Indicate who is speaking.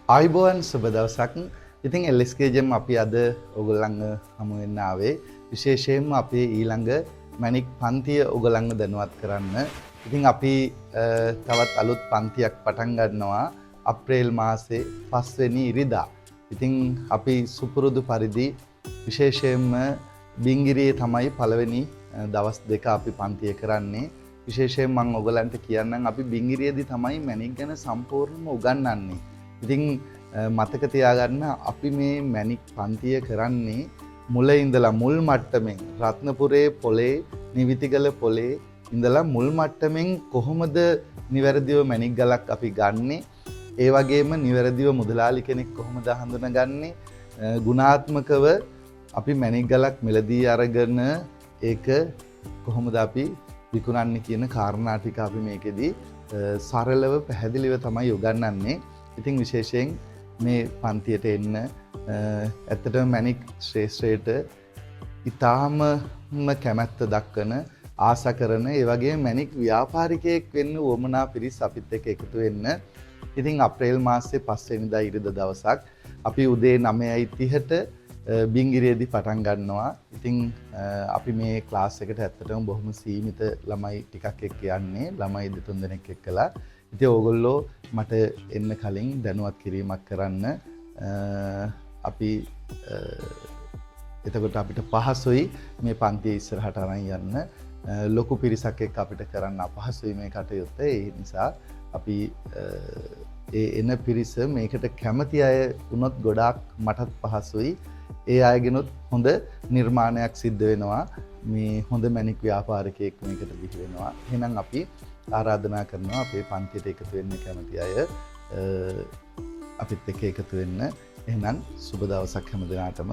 Speaker 1: ආයුබෝවන් සුබ දවසක්. ඉතින් LSK ජෙම් අපි අද ඔයගොල්ලන්ව හමු වෙන්න ආවේ විශේෂයෙන්ම අපේ ඊළඟ මැණික් පන්තිය ඔයගොල්ලන්ව දැනුවත් කරන්න. ඉතින් අපි තවත් අලුත් පන්තියක් පටන් ගන්නවා අප්‍රේල් මාසේ 5 වෙනි ඉරිදා. ඉතින් අපි සුපුරුදු පරිදි විශේෂයෙන්ම බිංගිරියේ තමයි පළවෙනි දවස් දෙක අපි පන්තිය කරන්නේ. විශේෂයෙන් මම ඔයගලන්ට කියන්නම් අපි බිංගිරියේදී තමයි මැණික් ගැන සම්පූර්ණයෙන්ම උගන්වන්නේ. ඉතින් මතක තියාගන්න අපි මේ මැණික් පන්තිය කරන්නේ මුල ඉඳලා මුල් මට්ටමින් රත්නපුරේ පොලේ නිවිතිගල පොලේ ඉඳලා මුල් මට්ටමින් කොහොමද නිවැරදිව මැණික් ගලක් අපි ගන්නෙ, ඒ වගේම නිවැරදිව මුදලාලි කෙනෙක් කොහොමද හඳුනගන්නේ, ගුණාත්මකව අපි මැණික් ගලක් මිලදී අරගෙන ඒක කොහොමද අපි විකුණන්නේ කියන කාරණා ටික අපි මේකෙදී සරලව පැහැදිලිව තමයි උගන්වන්නේ. ඉතින් විශේෂයෙන් මේ පන්තියට එන්න ඇත්තටම මැණික් ශ්‍රේෂ්ඨයට ඉතාම කැමැත්ත දක්වන ආස කරන ඒ වගේම මැණික් ව්‍යාපාරිකයෙක් වෙන්න උවමනා පිරිස් අපිත් එක්ක එකතු වෙන්න. ඉතින් අප්‍රේල් මාසේ 5 වෙනිදා ඉරිදා දවසක් අපි උදේ 9:30ට බිංගිරියේදී පටන් ගන්නවා. ඉතින් අපි මේ ක්ලාස් එකට ඇත්තටම බොහොම සීමිත ළමයි ටිකක් එක්ක යන්නේ. ළමයි දෙතුන් දෙනෙක් එක්කලා. ඉතින් ඕගොල්ලෝ මට එන්න කලින් දැනුවත් කිරීමක් කරන්න. අපි එතකොට අපිට පහසුයි මේ පන්තිය ඉස්සරහට අරන් යන්න. ලොකු පිරිසක් එක්ක අපිට කරන්න අපහසුයි මේ කටයුත්ත. ඒ නිසා අපි එන පිරිස මේකට කැමති අය වුණොත් ගොඩාක් මටත් පහසුයි. ඒ අයගෙනුත් හොඳ නිර්මාණයක් සිද්ධ වෙනවා. මේ හොඳ මැණික් ව්‍යාපාරිකයෙක් මේකට බිහි වෙනවා. එහෙනම් අපි ආරාධනා කරනවා අපේ පන්තියට එකතු වෙන්න කැමති අය අපිත් එක්ක එකතු වෙන්න. එහෙනම් සුබ දවසක් හැම දිනාටම.